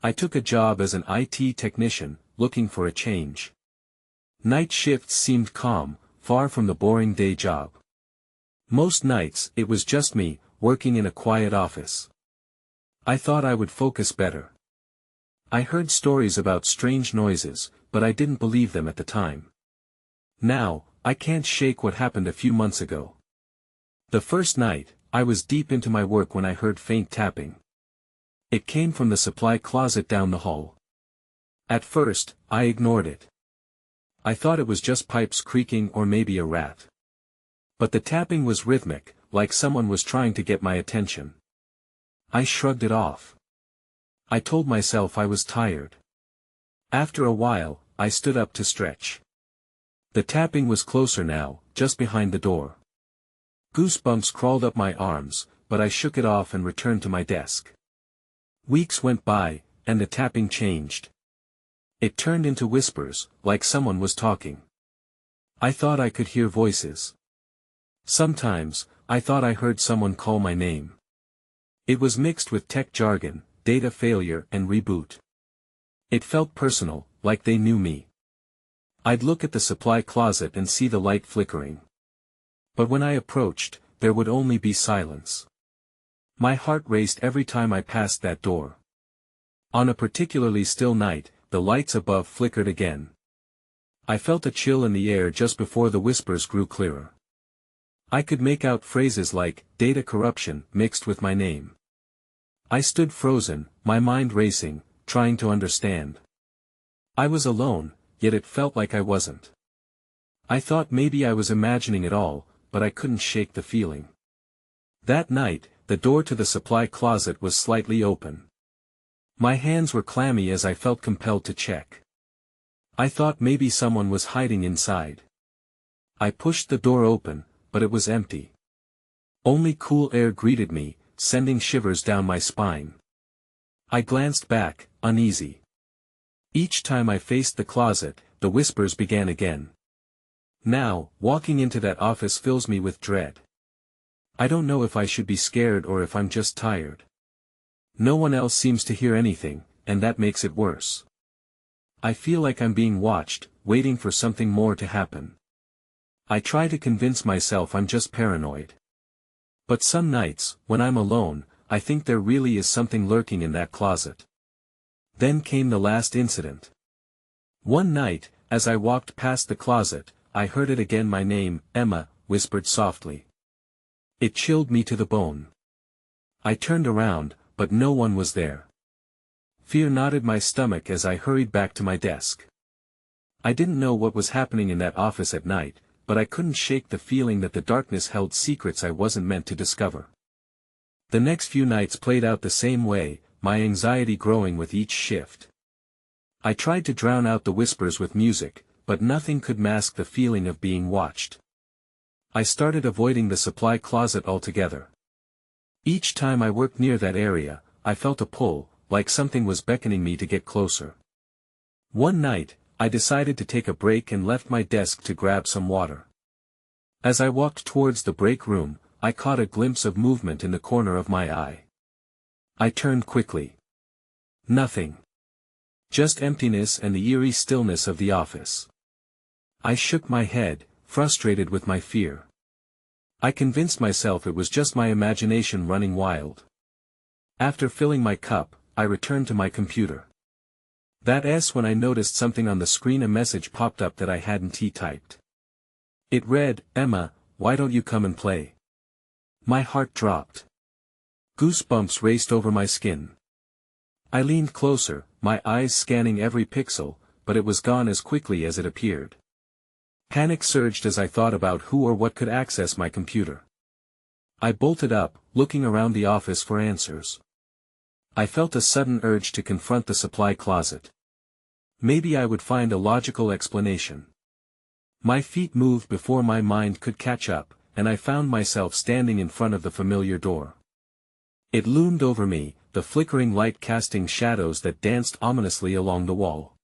I took a job as an IT technician, looking for a change. Night shifts seemed calm, far from the boring day job. Most nights, it was just me, working in a quiet office. I thought I would focus better. I heard stories about strange noises, but I didn't believe them at the time. Now, I can't shake what happened a few months ago. The first night, I was deep into my work when I heard faint tapping. It came from the supply closet down the hall. At first, I ignored it. I thought it was just pipes creaking or maybe a rat. But the tapping was rhythmic, like someone was trying to get my attention. I shrugged it off. I told myself I was tired. After a while, I stood up to stretch. The tapping was closer now, just behind the door. Goosebumps crawled up my arms, but I shook it off and returned to my desk. Weeks went by, and the tapping changed. It turned into whispers, like someone was talking. I thought I could hear voices. Sometimes, I thought I heard someone call my name. It was mixed with tech jargon, data failure and reboot. It felt personal, like they knew me. I'd look at the supply closet and see the light flickering. But when I approached, there would only be silence. My heart raced every time I passed that door. On a particularly still night, the lights above flickered again. I felt a chill in the air just before the whispers grew clearer. I could make out phrases like, data corruption, mixed with my name. I stood frozen, my mind racing, trying to understand. I was alone, yet it felt like I wasn't. I thought maybe I was imagining it all, but I couldn't shake the feeling. That night, the door to the supply closet was slightly open. My hands were clammy as I felt compelled to check. I thought maybe someone was hiding inside. I pushed the door open, but it was empty. Only cool air greeted me, sending shivers down my spine. I glanced back, uneasy. Each time I faced the closet, the whispers began again. Now, walking into that office fills me with dread. I don't know if I should be scared or if I'm just tired. No one else seems to hear anything, and that makes it worse. I feel like I'm being watched, waiting for something more to happen. I try to convince myself I'm just paranoid. But some nights, when I'm alone, I think there really is something lurking in that closet. Then came the last incident. One night, as I walked past the closet, I heard it again, my name, Emma, whispered softly. It chilled me to the bone. I turned around, but no one was there. Fear knotted my stomach as I hurried back to my desk. I didn't know what was happening in that office at night, but I couldn't shake the feeling that the darkness held secrets I wasn't meant to discover. The next few nights played out the same way, my anxiety growing with each shift. I tried to drown out the whispers with music, but nothing could mask the feeling of being watched. I started avoiding the supply closet altogether. Each time I worked near that area, I felt a pull, like something was beckoning me to get closer. One night, I decided to take a break and left my desk to grab some water. As I walked towards the break room, I caught a glimpse of movement in the corner of my eye. I turned quickly. Nothing. Just emptiness and the eerie stillness of the office. I shook my head, frustrated with my fear. I convinced myself it was just my imagination running wild. After filling my cup, I returned to my computer. That's when I noticed something on the screen. A message popped up that I hadn't typed. It read, "Emma, why don't you come and play?" My heart dropped. Goosebumps raced over my skin. I leaned closer, my eyes scanning every pixel, but it was gone as quickly as it appeared. Panic surged as I thought about who or what could access my computer. I bolted up, looking around the office for answers. I felt a sudden urge to confront the supply closet. Maybe I would find a logical explanation. My feet moved before my mind could catch up, and I found myself standing in front of the familiar door. It loomed over me, the flickering light casting shadows that danced ominously along the wall.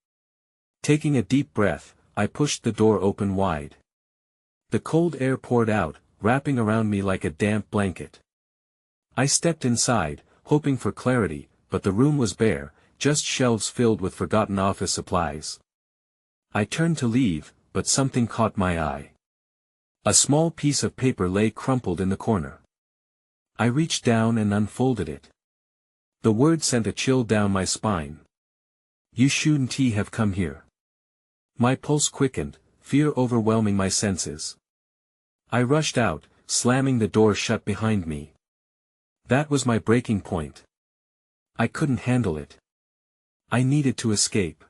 Taking a deep breath, I pushed the door open wide. The cold air poured out, wrapping around me like a damp blanket. I stepped inside, hoping for clarity, but the room was bare, just shelves filled with forgotten office supplies. I turned to leave, but something caught my eye. A small piece of paper lay crumpled in the corner. I reached down and unfolded it. The word sent a chill down my spine. "You shouldn't have come here." My pulse quickened, fear overwhelming my senses. I rushed out, slamming the door shut behind me. That was my breaking point. I couldn't handle it. I needed to escape.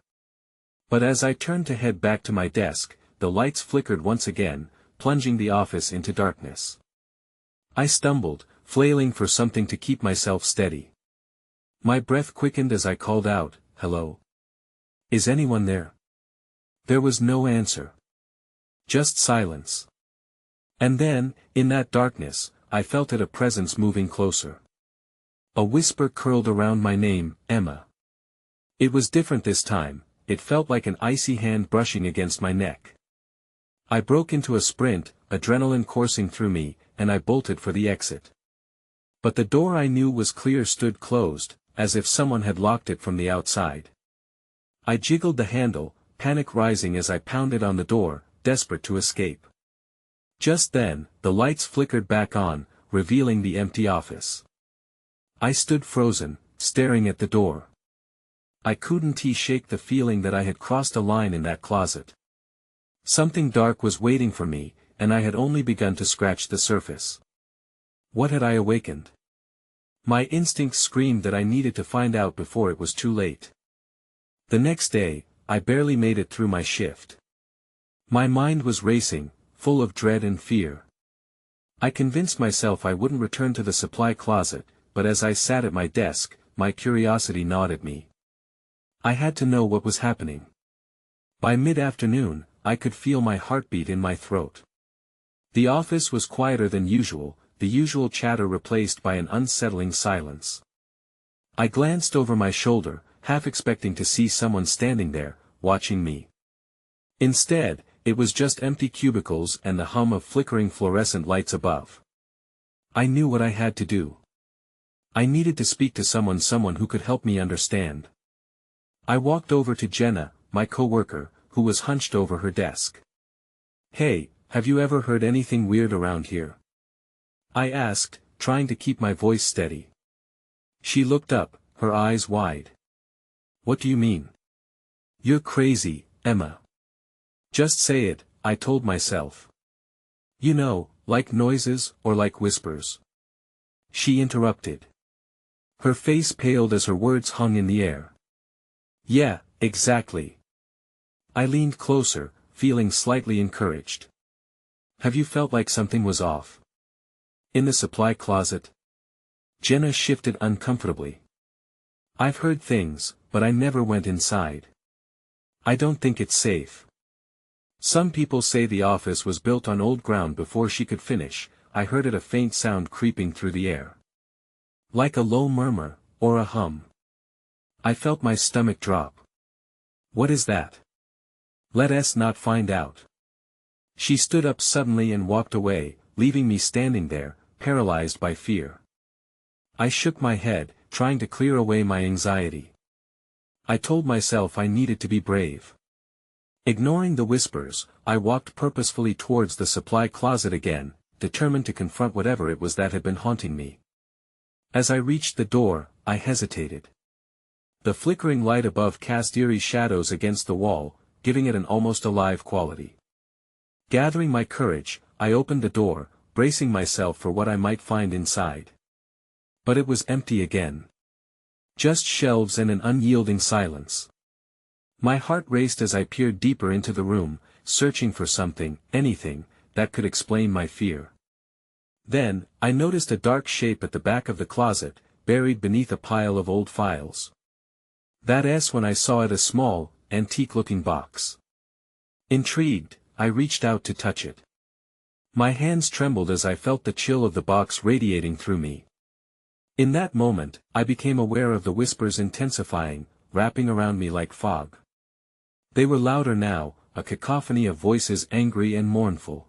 But as I turned to head back to my desk, the lights flickered once again, plunging the office into darkness. I stumbled, flailing for something to keep myself steady. My breath quickened as I called out, "Hello? Is anyone there?" There was no answer. Just silence. And then, in that darkness, I felt a presence moving closer. A whisper curled around my name, Emma. It was different this time, it felt like an icy hand brushing against my neck. I broke into a sprint, adrenaline coursing through me, and I bolted for the exit. But the door I knew was clear stood closed, as if someone had locked it from the outside. I jiggled the handle, panic rising as I pounded on the door, desperate to escape. Just then, the lights flickered back on, revealing the empty office. I stood frozen, staring at the door. I couldn't shake the feeling that I had crossed a line in that closet. Something dark was waiting for me, and I had only begun to scratch the surface. What had I awakened? My instincts screamed that I needed to find out before it was too late. The next day, I barely made it through my shift. My mind was racing, full of dread and fear. I convinced myself I wouldn't return to the supply closet, but as I sat at my desk, my curiosity gnawed at me. I had to know what was happening. By mid-afternoon, I could feel my heartbeat in my throat. The office was quieter than usual, the usual chatter replaced by an unsettling silence. I glanced over my shoulder, half expecting to see someone standing there, watching me. Instead, it was just empty cubicles and the hum of flickering fluorescent lights above. I knew what I had to do. I needed to speak to someone who could help me understand. I walked over to Jenna, my coworker, who was hunched over her desk. "Hey, have you ever heard anything weird around here?" I asked, trying to keep my voice steady. She looked up, her eyes wide. "What do you mean?" "You're crazy, Emma." "Just say it," I told myself. "You know, like noises, or like whispers." She interrupted. Her face paled as her words hung in the air. "Yeah, exactly." I leaned closer, feeling slightly encouraged. "Have you felt like something was off? In the supply closet?" Jenna shifted uncomfortably. "I've heard things, but I never went inside. I don't think it's safe. Some people say the office was built on old ground before she could finish." I heard a faint sound creeping through the air. Like a low murmur, or a hum. I felt my stomach drop. "What is that? Let us not find out." She stood up suddenly and walked away, leaving me standing there, paralyzed by fear. I shook my head, trying to clear away my anxiety. I told myself I needed to be brave. Ignoring the whispers, I walked purposefully towards the supply closet again, determined to confront whatever it was that had been haunting me. As I reached the door, I hesitated. The flickering light above cast eerie shadows against the wall, giving it an almost alive quality. Gathering my courage, I opened the door, bracing myself for what I might find inside. But it was empty again. Just shelves and an unyielding silence. My heart raced as I peered deeper into the room, searching for something, anything, that could explain my fear. Then, I noticed a dark shape at the back of the closet, buried beneath a pile of old files. That's when I saw it, a small, antique-looking box. Intrigued, I reached out to touch it. My hands trembled as I felt the chill of the box radiating through me. In that moment, I became aware of the whispers intensifying, wrapping around me like fog. They were louder now, a cacophony of voices angry and mournful.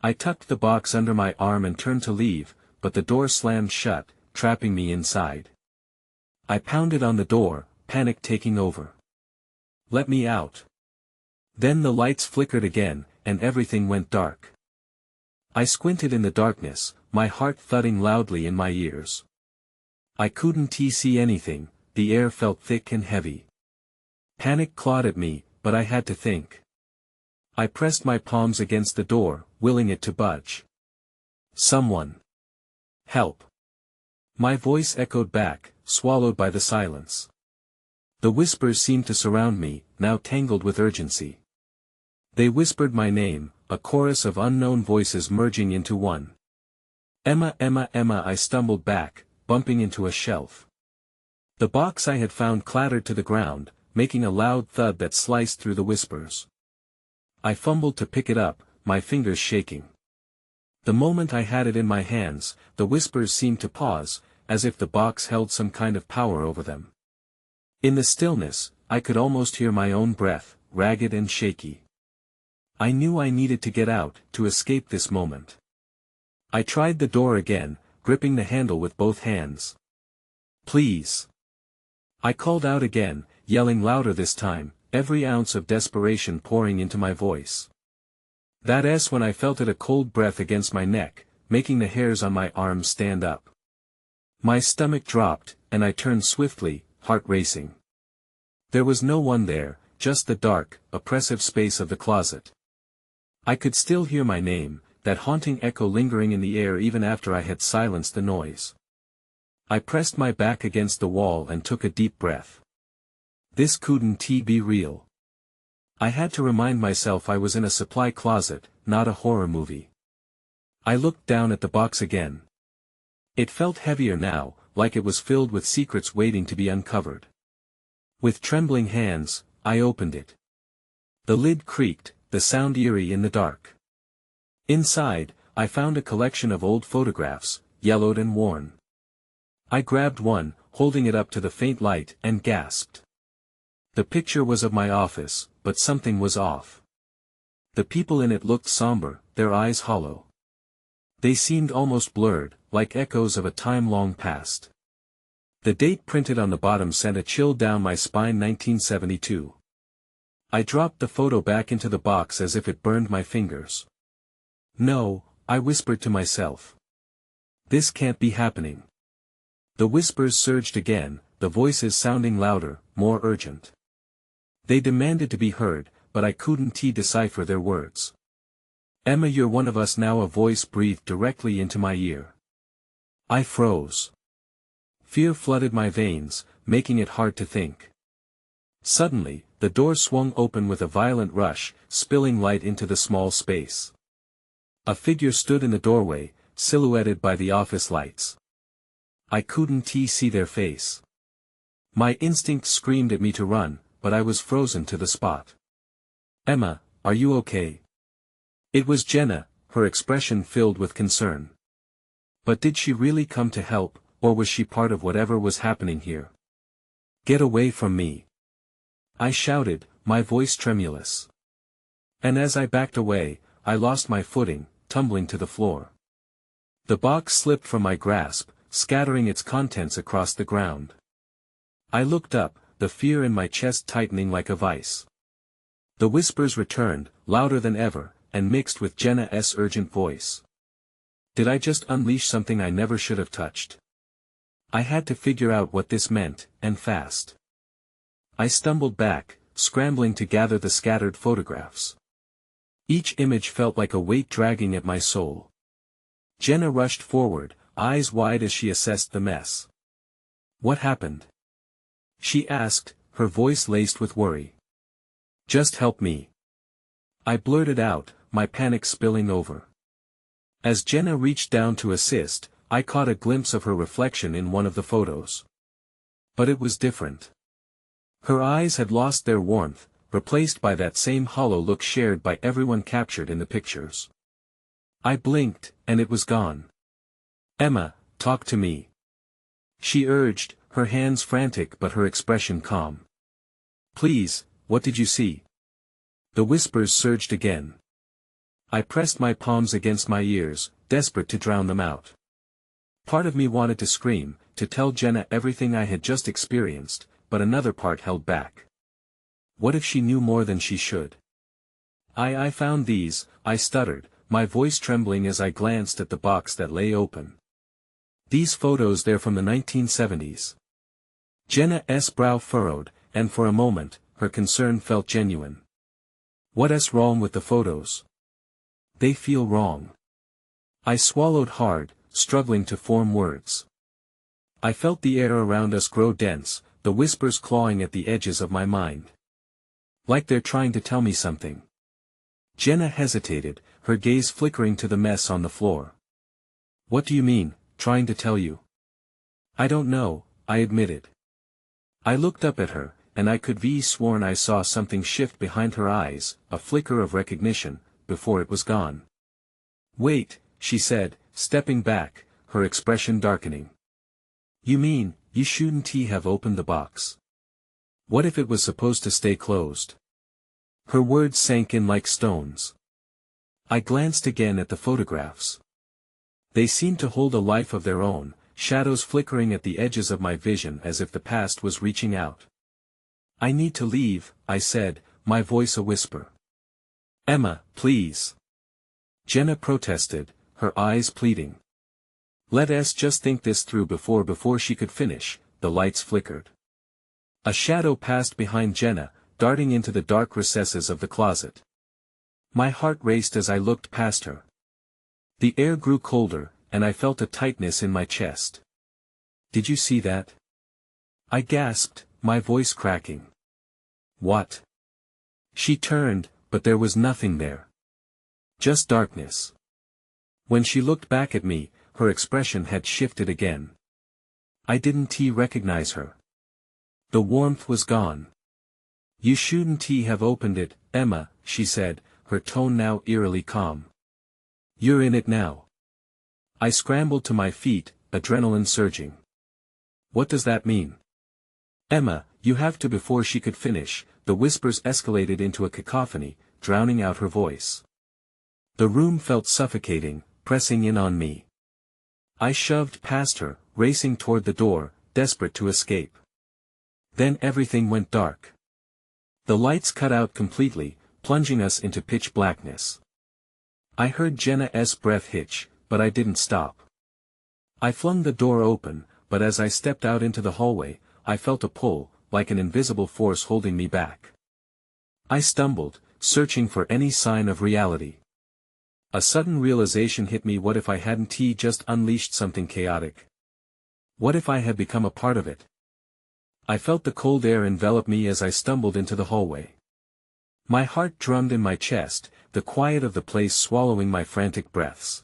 I tucked the box under my arm and turned to leave, but the door slammed shut, trapping me inside. I pounded on the door, panic taking over. "Let me out." Then the lights flickered again, and everything went dark. I squinted in the darkness, my heart thudding loudly in my ears. I couldn't see anything, the air felt thick and heavy. Panic clawed at me, but I had to think. I pressed my palms against the door, willing it to budge. "Someone! Help!" My voice echoed back, swallowed by the silence. The whispers seemed to surround me, now tangled with urgency. They whispered my name, a chorus of unknown voices merging into one. "Emma, Emma, Emma!" I stumbled back, bumping into a shelf. The box I had found clattered to the ground, making a loud thud that sliced through the whispers. I fumbled to pick it up, my fingers shaking. The moment I had it in my hands, the whispers seemed to pause, as if the box held some kind of power over them. In the stillness, I could almost hear my own breath, ragged and shaky. I knew I needed to get out, to escape this moment. I tried the door again, gripping the handle with both hands. "Please!" I called out again, yelling louder this time, every ounce of desperation pouring into my voice. That's when I felt a cold breath against my neck, making the hairs on my arms stand up. My stomach dropped, and I turned swiftly, heart racing. There was no one there, just the dark, oppressive space of the closet. I could still hear my name, that haunting echo lingering in the air even after I had silenced the noise. I pressed my back against the wall and took a deep breath. This couldn't be real. I had to remind myself I was in a supply closet, not a horror movie. I looked down at the box again. It felt heavier now, like it was filled with secrets waiting to be uncovered. With trembling hands, I opened it. The lid creaked, the sound eerie in the dark. Inside, I found a collection of old photographs, yellowed and worn. I grabbed one, holding it up to the faint light, and gasped. The picture was of my office, but something was off. The people in it looked somber, their eyes hollow. They seemed almost blurred, like echoes of a time long past. The date printed on the bottom sent a chill down my spine: 1972. I dropped the photo back into the box as if it burned my fingers. "No," I whispered to myself. "This can't be happening." The whispers surged again, the voices sounding louder, more urgent. They demanded to be heard, but I couldn't decipher their words. "Emma, you're one of us now," a voice breathed directly into my ear. I froze. Fear flooded my veins, making it hard to think. Suddenly, the door swung open with a violent rush, spilling light into the small space. A figure stood in the doorway, silhouetted by the office lights. I couldn't see their face. My instinct screamed at me to run, but I was frozen to the spot. "Emma, are you okay?" It was Jenna, her expression filled with concern. But did she really come to help, or was she part of whatever was happening here? "Get away from me!" I shouted, my voice tremulous. And as I backed away, I lost my footing, tumbling to the floor. The box slipped from my grasp, scattering its contents across the ground. I looked up, the fear in my chest tightening like a vice. The whispers returned, louder than ever, and mixed with Jenna's urgent voice. Did I just unleash something I never should have touched? I had to figure out what this meant, and fast. I stumbled back, scrambling to gather the scattered photographs. Each image felt like a weight dragging at my soul. Jenna rushed forward, eyes wide as she assessed the mess. "What happened?" she asked, her voice laced with worry. "Just help me," I blurted out, my panic spilling over. As Jenna reached down to assist, I caught a glimpse of her reflection in one of the photos. But it was different. Her eyes had lost their warmth, replaced by that same hollow look shared by everyone captured in the pictures. I blinked, and it was gone. "Emma, talk to me," she urged, her hands frantic but her expression calm. "Please, what did you see?" The whispers surged again. I pressed my palms against my ears, desperate to drown them out. Part of me wanted to scream, to tell Jenna everything I had just experienced, but another part held back. What if she knew more than she should? I found these, I stuttered, my voice trembling as I glanced at the box that lay open. These photos, they're from the 1970s. Jenna's brow furrowed, and for a moment, her concern felt genuine. What's wrong with the photos? They feel wrong. I swallowed hard, struggling to form words. I felt the air around us grow dense, the whispers clawing at the edges of my mind. Like they're trying to tell me something. Jenna hesitated, her gaze flickering to the mess on the floor. What do you mean, trying to tell you? I don't know, I admitted. I looked up at her, and I could be sworn I saw something shift behind her eyes, a flicker of recognition, before it was gone. Wait, she said, stepping back, her expression darkening. You mean, you shouldn't have opened the box? What if it was supposed to stay closed? Her words sank in like stones. I glanced again at the photographs. They seemed to hold a life of their own, shadows flickering at the edges of my vision as if the past was reaching out. I need to leave, I said, my voice a whisper. Emma, please. Jenna protested, her eyes pleading. Let us just think this through before she could finish. The lights flickered. A shadow passed behind Jenna, darting into the dark recesses of the closet. My heart raced as I looked past her. The air grew colder, and I felt a tightness in my chest. Did you see that? I gasped, my voice cracking. What? She turned, but there was nothing there. Just darkness. When she looked back at me, her expression had shifted again. I didn't recognize her. The warmth was gone. You shouldn't have opened it, Emma, she said, her tone now eerily calm. You're in it now. I scrambled to my feet, adrenaline surging. What does that mean? Emma, you have to. Before she could finish, the whispers escalated into a cacophony, drowning out her voice. The room felt suffocating, pressing in on me. I shoved past her, racing toward the door, desperate to escape. Then everything went dark. The lights cut out completely, plunging us into pitch blackness. I heard Jenna's breath hitch, but I didn't stop. I flung the door open, but as I stepped out into the hallway, I felt a pull, like an invisible force holding me back. I stumbled, searching for any sign of reality. A sudden realization hit me. What if I hadn't just unleashed something chaotic? What if I had become a part of it? I felt the cold air envelop me as I stumbled into the hallway. My heart drummed in my chest, the quiet of the place swallowing my frantic breaths.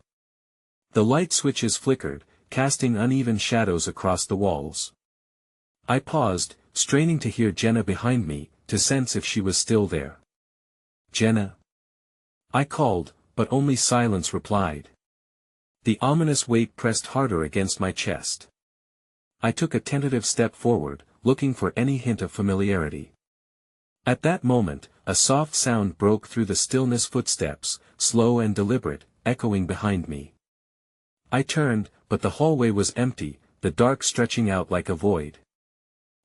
The light switches flickered, casting uneven shadows across the walls. I paused, straining to hear Jenna behind me, to sense if she was still there. Jenna? I called, but only silence replied. The ominous weight pressed harder against my chest. I took a tentative step forward, looking for any hint of familiarity. At that moment, a soft sound broke through the stillness. Footsteps, slow and deliberate, echoing behind me. I turned, but the hallway was empty, the dark stretching out like a void.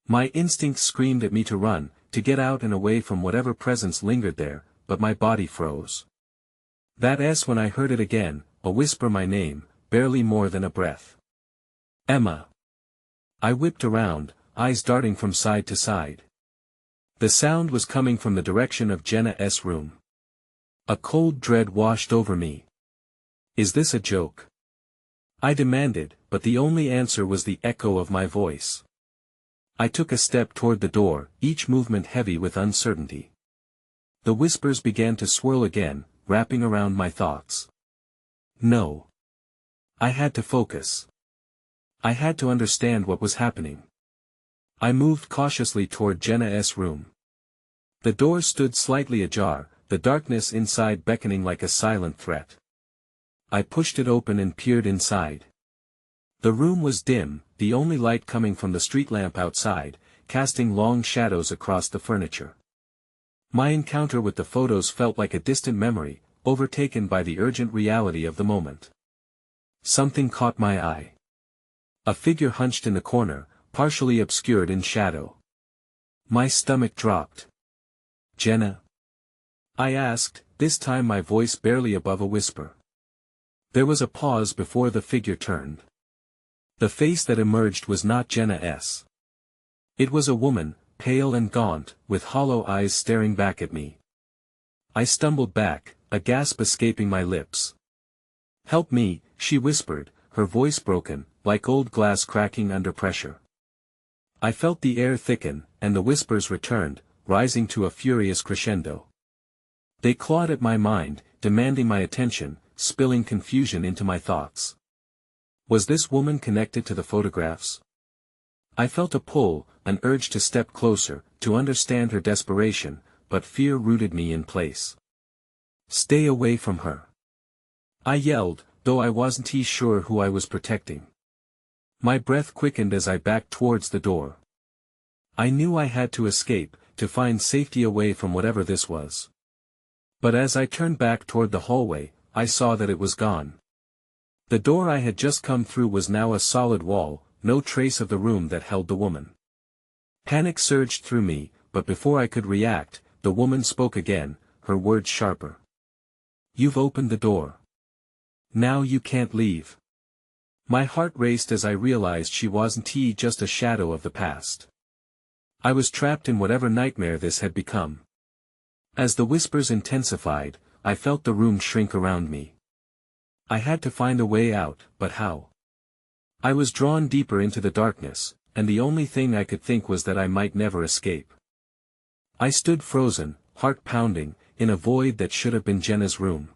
My instincts screamed at me to run, to get out and away from whatever presence lingered there, but my body froze. That's when I heard it again, a whisper, my name, barely more than a breath. Emma. I whipped around, eyes darting from side to side. The sound was coming from the direction of Jenna's room. A cold dread washed over me. Is this a joke? I demanded, but the only answer was the echo of my voice. I took a step toward the door, each movement heavy with uncertainty. The whispers began to swirl again, wrapping around my thoughts. No. I had to focus. I had to understand what was happening. I moved cautiously toward Jenna's room. The door stood slightly ajar, the darkness inside beckoning like a silent threat. I pushed it open and peered inside. The room was dim, the only light coming from the street lamp outside, casting long shadows across the furniture. My encounter with the photos felt like a distant memory, overtaken by the urgent reality of the moment. Something caught my eye. A figure hunched in the corner, partially obscured in shadow. My stomach dropped. "Jenna?" I asked, this time my voice barely above a whisper. There was a pause before the figure turned. The face that emerged was not Jenna's. It was a woman, pale and gaunt, with hollow eyes staring back at me. I stumbled back, a gasp escaping my lips. "Help me," she whispered, her voice broken, like old glass cracking under pressure. I felt the air thicken, and the whispers returned, rising to a furious crescendo. They clawed at my mind, demanding my attention, spilling confusion into my thoughts. Was this woman connected to the photographs? I felt a pull, an urge to step closer, to understand her desperation, but fear rooted me in place. "Stay away from her!" I yelled, though I wasn't sure who I was protecting. My breath quickened as I backed towards the door. I knew I had to escape, to find safety away from whatever this was. But as I turned back toward the hallway, I saw that it was gone. The door I had just come through was now a solid wall, no trace of the room that held the woman. Panic surged through me, but before I could react, the woman spoke again, her words sharper. "You've opened the door. Now you can't leave." My heart raced as I realized she wasn't just a shadow of the past. I was trapped in whatever nightmare this had become. As the whispers intensified, I felt the room shrink around me. I had to find a way out, but how? I was drawn deeper into the darkness, and the only thing I could think was that I might never escape. I stood frozen, heart pounding, in a void that should have been Jenna's room.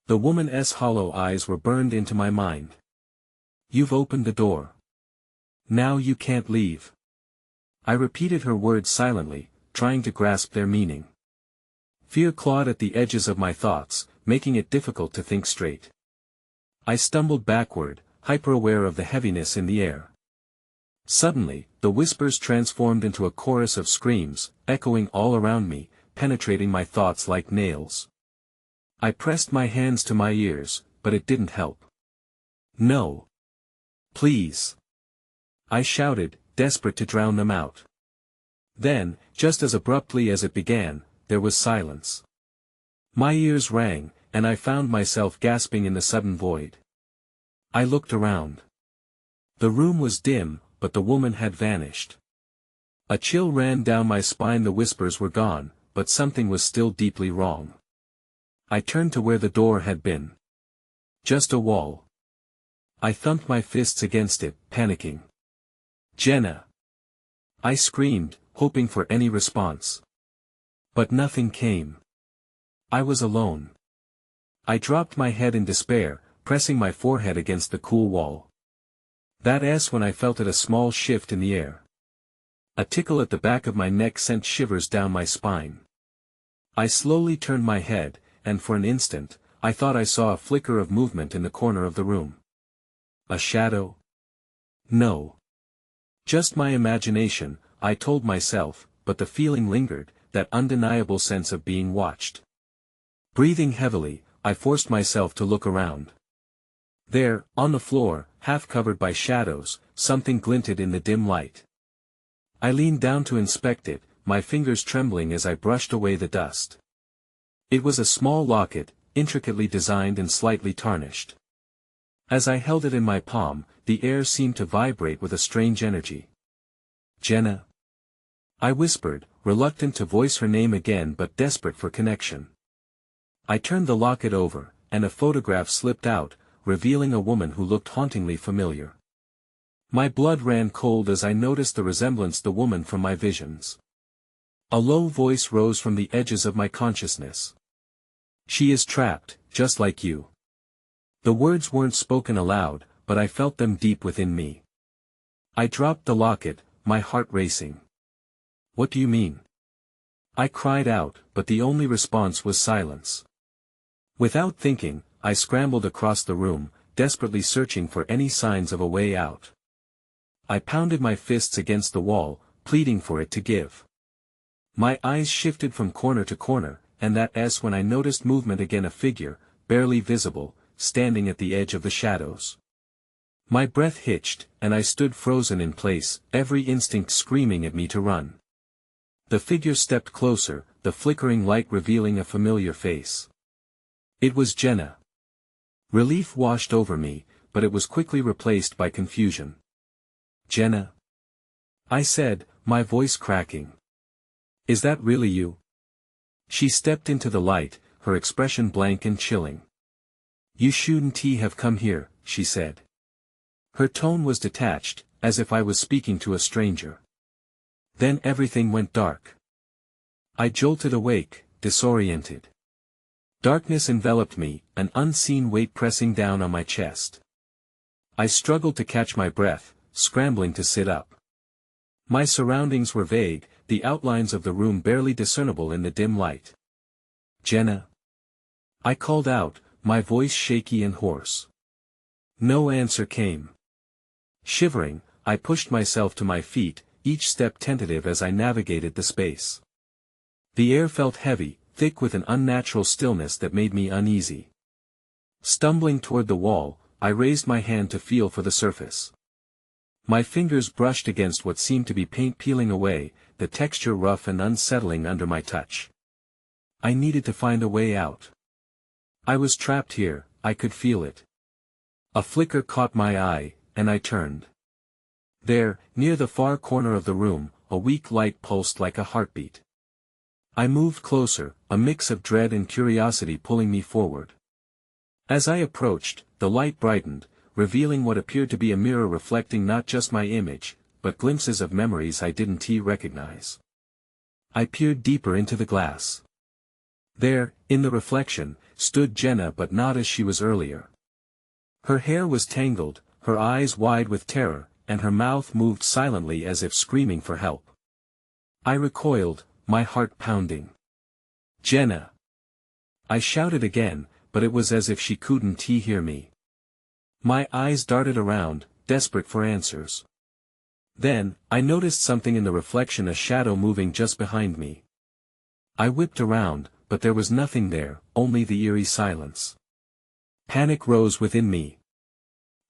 The woman's hollow eyes were burned into my mind. "You've opened the door. Now you can't leave." I repeated her words silently, trying to grasp their meaning. Fear clawed at the edges of my thoughts, making it difficult to think straight. I stumbled backward, hyper-aware of the heaviness in the air. Suddenly, the whispers transformed into a chorus of screams, echoing all around me, penetrating my thoughts like nails. I pressed my hands to my ears, but it didn't help. "No. Please!" I shouted, desperate to drown them out. Then, just as abruptly as it began, there was silence. My ears rang, and I found myself gasping in the sudden void. I looked around. The room was dim, but the woman had vanished. A chill ran down my spine. The whispers were gone, but something was still deeply wrong. I turned to where the door had been. Just a wall. I thumped my fists against it, panicking. "Jenna!" I screamed, hoping for any response. But nothing came. I was alone. I dropped my head in despair, pressing my forehead against the cool wall. That's when I felt a small shift in the air. A tickle at the back of my neck sent shivers down my spine. I slowly turned my head, and for an instant, I thought I saw a flicker of movement in the corner of the room. A shadow? No. Just my imagination, I told myself, but the feeling lingered, that undeniable sense of being watched. Breathing heavily, I forced myself to look around. There, on the floor, half covered by shadows, something glinted in the dim light. I leaned down to inspect it, my fingers trembling as I brushed away the dust. It was a small locket, intricately designed and slightly tarnished. As I held it in my palm, the air seemed to vibrate with a strange energy. "Jenna?" I whispered, reluctant to voice her name again but desperate for connection. I turned the locket over, and a photograph slipped out, revealing a woman who looked hauntingly familiar. My blood ran cold as I noticed the resemblance to the woman from my visions. A low voice rose from the edges of my consciousness. "She is trapped, just like you." The words weren't spoken aloud, but I felt them deep within me. I dropped the locket, my heart racing. "What do you mean?" I cried out, but the only response was silence. Without thinking, I scrambled across the room, desperately searching for any signs of a way out. I pounded my fists against the wall, pleading for it to give. My eyes shifted from corner to corner, and that's when I noticed movement again, a figure, barely visible, standing at the edge of the shadows. My breath hitched, and I stood frozen in place, every instinct screaming at me to run. The figure stepped closer, the flickering light revealing a familiar face. It was Jenna. Relief washed over me, but it was quickly replaced by confusion. "Jenna?" I said, my voice cracking. "Is that really you?" She stepped into the light, her expression blank and chilling. "You shouldn't have come here," she said. Her tone was detached, as if I was speaking to a stranger. Then everything went dark. I jolted awake, disoriented. Darkness enveloped me, an unseen weight pressing down on my chest. I struggled to catch my breath, scrambling to sit up. My surroundings were vague, the outlines of the room barely discernible in the dim light. "Jenna?" I called out, my voice shaky and hoarse. No answer came. Shivering, I pushed myself to my feet, each step tentative as I navigated the space. The air felt heavy, thick with an unnatural stillness that made me uneasy. Stumbling toward the wall, I raised my hand to feel for the surface. My fingers brushed against what seemed to be paint peeling away, the texture rough and unsettling under my touch. I needed to find a way out. I was trapped here, I could feel it. A flicker caught my eye, and I turned. There, near the far corner of the room, a weak light pulsed like a heartbeat. I moved closer, a mix of dread and curiosity pulling me forward. As I approached, the light brightened, revealing what appeared to be a mirror reflecting not just my image, but glimpses of memories I didn't recognize. I peered deeper into the glass. There, in the reflection, stood Jenna, but not as she was earlier. Her hair was tangled, her eyes wide with terror, and her mouth moved silently as if screaming for help. I recoiled, my heart pounding. "Jenna!" I shouted again, but it was as if she couldn't hear me. My eyes darted around, desperate for answers. Then, I noticed something in the reflection, a shadow moving just behind me. I whipped around, but there was nothing there, only the eerie silence. Panic rose within me.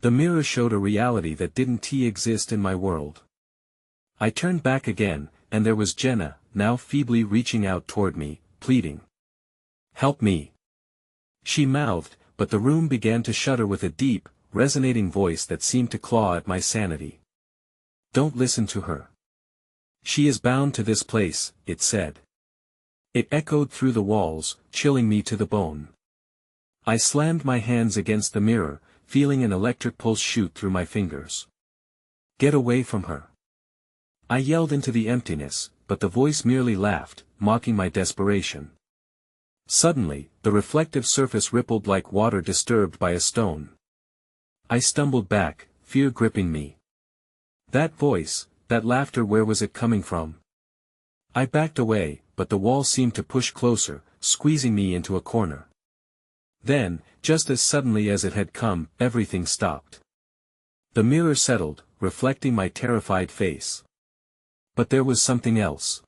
The mirror showed a reality that didn't exist in my world. I turned back again, and there was Jenna, now feebly reaching out toward me, pleading. "Help me!" She mouthed, but the room began to shudder with a deep, resonating voice that seemed to claw at my sanity. "Don't listen to her. She is bound to this place," it said. It echoed through the walls, chilling me to the bone. I slammed my hands against the mirror, feeling an electric pulse shoot through my fingers. "Get away from her!" I yelled into the emptiness, but the voice merely laughed, mocking my desperation. Suddenly, the reflective surface rippled like water disturbed by a stone. I stumbled back, fear gripping me. That voice, that laughter, where was it coming from? I backed away, but the wall seemed to push closer, squeezing me into a corner. Then, just as suddenly as it had come, everything stopped. The mirror settled, reflecting my terrified face. But there was something else.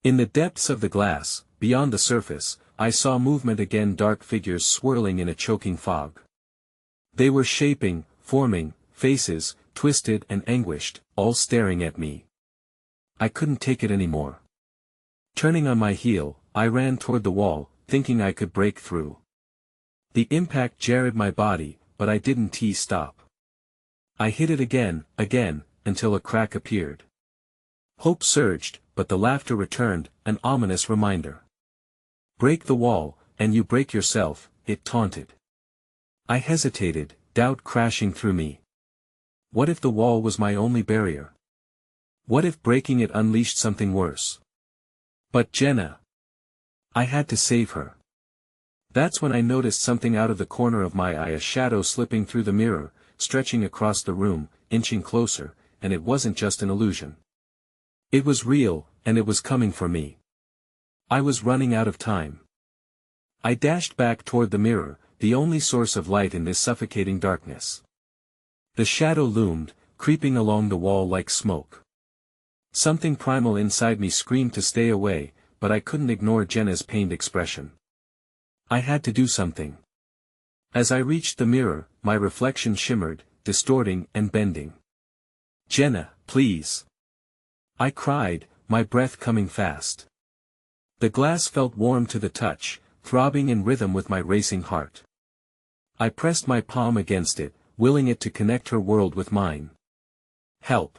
In the depths of the glass, beyond the surface, I saw movement again, dark figures swirling in a choking fog. They were shaping, forming, faces, twisted and anguished, all staring at me. I couldn't take it anymore. Turning on my heel, I ran toward the wall, thinking I could break through. The impact jarred my body, but I didn't stop. I hit it again, until a crack appeared. Hope surged, but the laughter returned, an ominous reminder. "Break the wall, and you break yourself," it taunted. I hesitated, doubt crashing through me. What if the wall was my only barrier? What if breaking it unleashed something worse? But Jenna! I had to save her. That's when I noticed something out of the corner of my eye, a shadow slipping through the mirror, stretching across the room, inching closer, and it wasn't just an illusion. It was real, and it was coming for me. I was running out of time. I dashed back toward the mirror, the only source of light in this suffocating darkness. The shadow loomed, creeping along the wall like smoke. Something primal inside me screamed to stay away, but I couldn't ignore Jenna's pained expression. I had to do something. As I reached the mirror, my reflection shimmered, distorting and bending. "Jenna, please!" I cried, my breath coming fast. The glass felt warm to the touch, throbbing in rhythm with my racing heart. I pressed my palm against it, willing it to connect her world with mine. Help.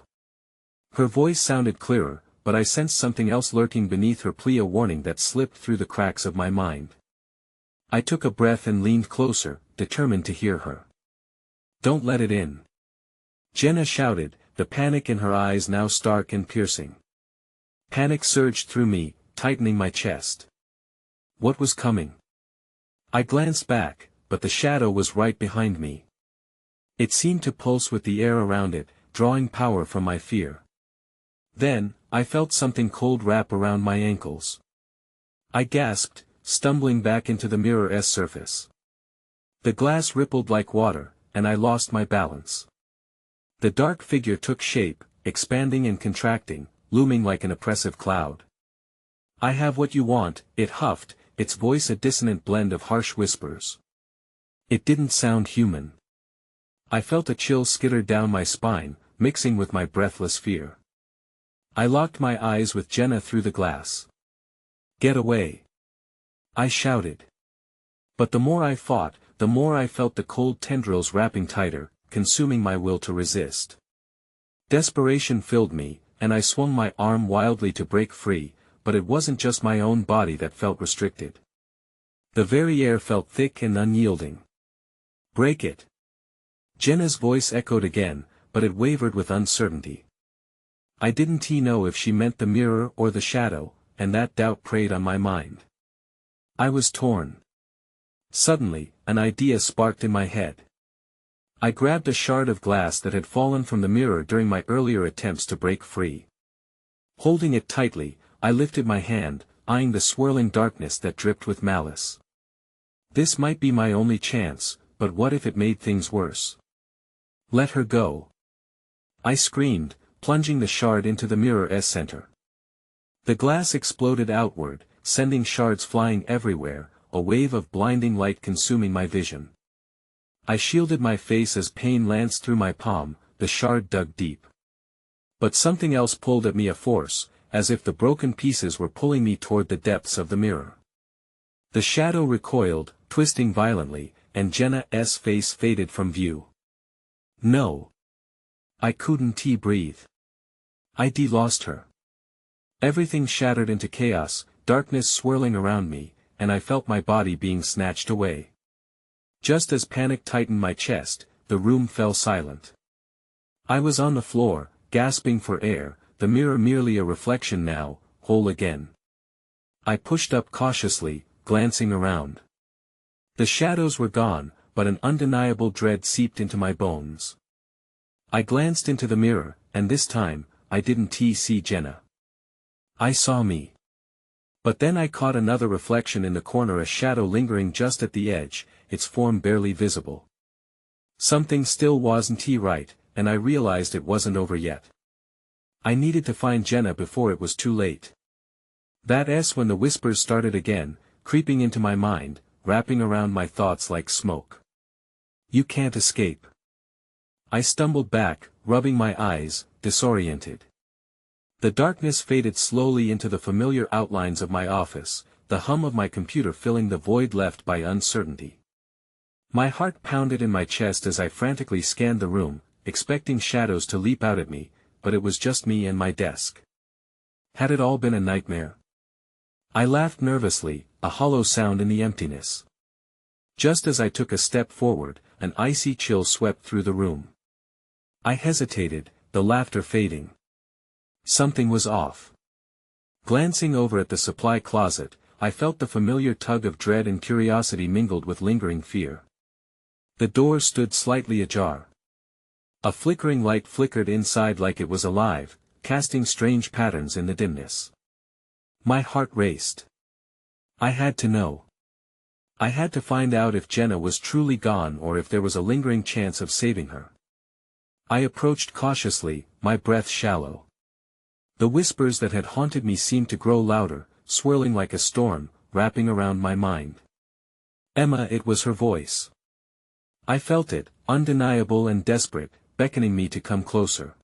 Her voice sounded clearer, but I sensed something else lurking beneath her plea, a warning that slipped through the cracks of my mind. I took a breath and leaned closer, determined to hear her. Don't let it in. Jenna shouted, the panic in her eyes now stark and piercing. Panic surged through me, tightening my chest. What was coming? I glanced back, but the shadow was right behind me. It seemed to pulse with the air around it, drawing power from my fear. Then, I felt something cold wrap around my ankles. I gasped, stumbling back into the mirror's surface. The glass rippled like water, and I lost my balance. The dark figure took shape, expanding and contracting, looming like an oppressive cloud. I have what you want, it huffed, its voice a dissonant blend of harsh whispers. It didn't sound human. I felt a chill skitter down my spine, mixing with my breathless fear. I locked my eyes with Jenna through the glass. Get away! I shouted. But the more I fought, the more I felt the cold tendrils wrapping tighter, consuming my will to resist. Desperation filled me, and I swung my arm wildly to break free, but it wasn't just my own body that felt restricted. The very air felt thick and unyielding. Break it! Jenna's voice echoed again, but it wavered with uncertainty. I didn't know if she meant the mirror or the shadow, and that doubt preyed on my mind. I was torn. Suddenly, an idea sparked in my head. I grabbed a shard of glass that had fallen from the mirror during my earlier attempts to break free. Holding it tightly, I lifted my hand, eyeing the swirling darkness that dripped with malice. This might be my only chance, but what if it made things worse? Let her go. I screamed, plunging the shard into the mirror's center. The glass exploded outward, sending shards flying everywhere, a wave of blinding light consuming my vision. I shielded my face as pain lanced through my palm, the shard dug deep. But something else pulled at me, a force, as if the broken pieces were pulling me toward the depths of the mirror. The shadow recoiled, twisting violently, and Jenna's face faded from view. No. I couldn't breathe. I'd lost her. Everything shattered into chaos, darkness swirling around me, and I felt my body being snatched away. Just as panic tightened my chest, the room fell silent. I was on the floor, gasping for air, the mirror merely a reflection now, whole again. I pushed up cautiously, glancing around. The shadows were gone, but an undeniable dread seeped into my bones. I glanced into the mirror, and this time, I didn't see Jenna. I saw me. But then I caught another reflection in the corner, a shadow lingering just at the edge, its form barely visible. Something still wasn't right, and I realized it wasn't over yet. I needed to find Jenna before it was too late. That's when the whispers started again, creeping into my mind, wrapping around my thoughts like smoke. You can't escape. I stumbled back, rubbing my eyes, disoriented. The darkness faded slowly into the familiar outlines of my office, the hum of my computer filling the void left by uncertainty. My heart pounded in my chest as I frantically scanned the room, expecting shadows to leap out at me, but it was just me and my desk. Had it all been a nightmare? I laughed nervously, a hollow sound in the emptiness. Just as I took a step forward, an icy chill swept through the room. I hesitated, the laughter fading. Something was off. Glancing over at the supply closet, I felt the familiar tug of dread and curiosity mingled with lingering fear. The door stood slightly ajar. A flickering light flickered inside like it was alive, casting strange patterns in the dimness. My heart raced. I had to know. I had to find out if Jenna was truly gone or if there was a lingering chance of saving her. I approached cautiously, my breath shallow. The whispers that had haunted me seemed to grow louder, swirling like a storm, wrapping around my mind. Emma, it was her voice. I felt it, undeniable and desperate, beckoning me to come closer.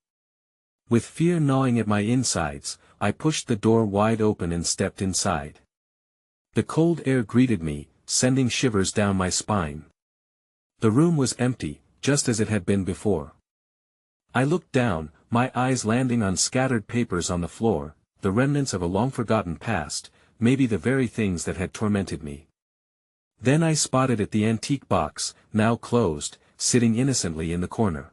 With fear gnawing at my insides, I pushed the door wide open and stepped inside. The cold air greeted me, sending shivers down my spine. The room was empty, just as it had been before. I looked down, my eyes landing on scattered papers on the floor, the remnants of a long-forgotten past, maybe the very things that had tormented me. Then I spotted the antique box, now closed, sitting innocently in the corner.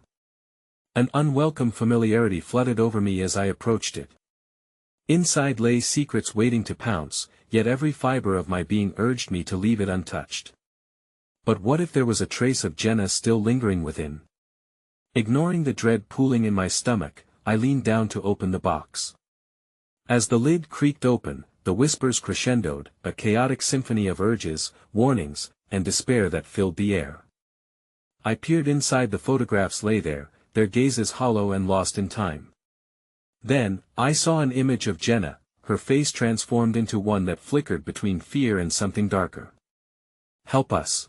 An unwelcome familiarity flooded over me as I approached it. Inside lay secrets waiting to pounce, yet every fiber of my being urged me to leave it untouched. But what if there was a trace of Jenna still lingering within? Ignoring the dread pooling in my stomach, I leaned down to open the box. As the lid creaked open, the whispers crescendoed, a chaotic symphony of urges, warnings, and despair that filled the air. I peered inside. The photographs lay there, their gazes hollow and lost in time. Then, I saw an image of Jenna, her face transformed into one that flickered between fear and something darker. Help us.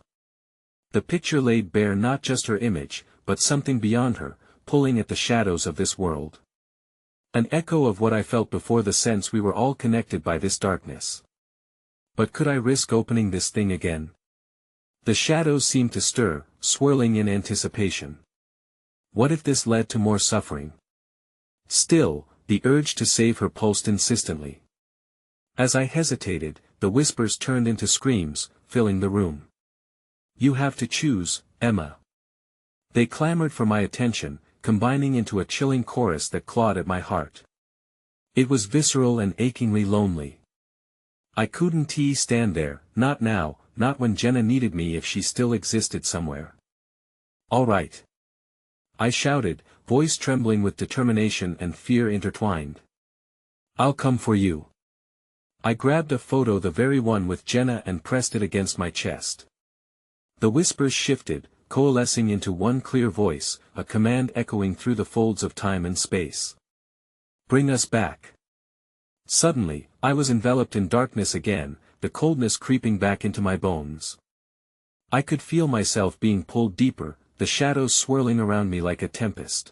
The picture laid bare not just her image, but something beyond her, pulling at the shadows of this world. An echo of what I felt before, the sense we were all connected by this darkness. But could I risk opening this thing again? The shadows seemed to stir, swirling in anticipation. What if this led to more suffering? Still, the urge to save her pulsed insistently. As I hesitated, the whispers turned into screams, filling the room. You have to choose, Emma. They clamored for my attention, combining into a chilling chorus that clawed at my heart. It was visceral and achingly lonely. I couldn't stand there, not now, not when Jenna needed me, if she still existed somewhere. All right. I shouted, voice trembling with determination and fear intertwined. I'll come for you. I grabbed a photo, the very one with Jenna, and pressed it against my chest. The whispers shifted, coalescing into one clear voice, a command echoing through the folds of time and space. Bring us back. Suddenly, I was enveloped in darkness again, the coldness creeping back into my bones. I could feel myself being pulled deeper, the shadows swirling around me like a tempest.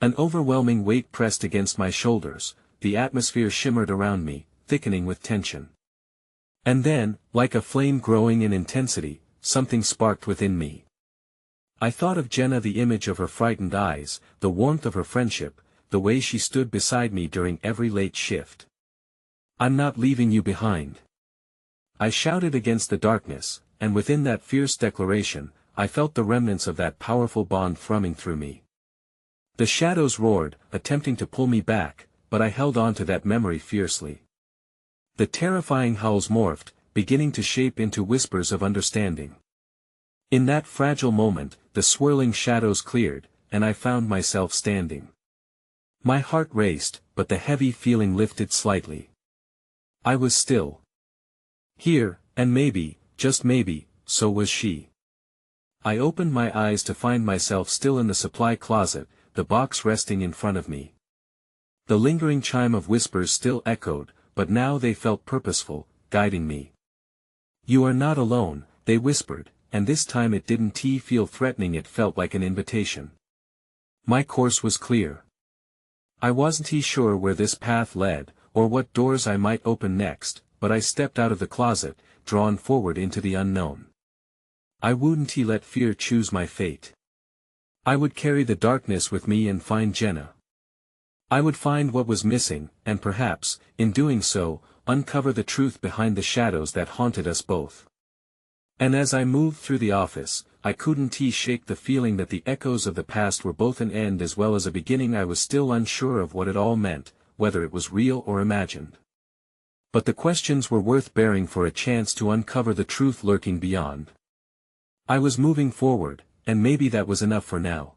An overwhelming weight pressed against my shoulders, the atmosphere shimmered around me, thickening with tension. And then, like a flame growing in intensity, something sparked within me. I thought of Jenna, the image of her frightened eyes, the warmth of her friendship, the way she stood beside me during every late shift. I'm not leaving you behind. I shouted against the darkness, and within that fierce declaration, I felt the remnants of that powerful bond thrumming through me. The shadows roared, attempting to pull me back, but I held on to that memory fiercely. The terrifying howls morphed, beginning to shape into whispers of understanding. In that fragile moment, the swirling shadows cleared, and I found myself standing. My heart raced, but the heavy feeling lifted slightly. I was still. Here, and maybe, just maybe, so was she. I opened my eyes to find myself still in the supply closet, the box resting in front of me. The lingering chime of whispers still echoed, but now they felt purposeful, guiding me. You are not alone, they whispered, and this time it didn't feel threatening, it felt like an invitation. My course was clear. I wasn't sure where this path led, or what doors I might open next, but I stepped out of the closet, drawn forward into the unknown. I wouldn't let fear choose my fate. I would carry the darkness with me and find Jenna. I would find what was missing, and perhaps, in doing so, uncover the truth behind the shadows that haunted us both. And as I moved through the office, I couldn't shake the feeling that the echoes of the past were both an end as well as a beginning. I was still unsure of what it all meant, whether it was real or imagined. But the questions were worth bearing for a chance to uncover the truth lurking beyond. I was moving forward, and maybe that was enough for now.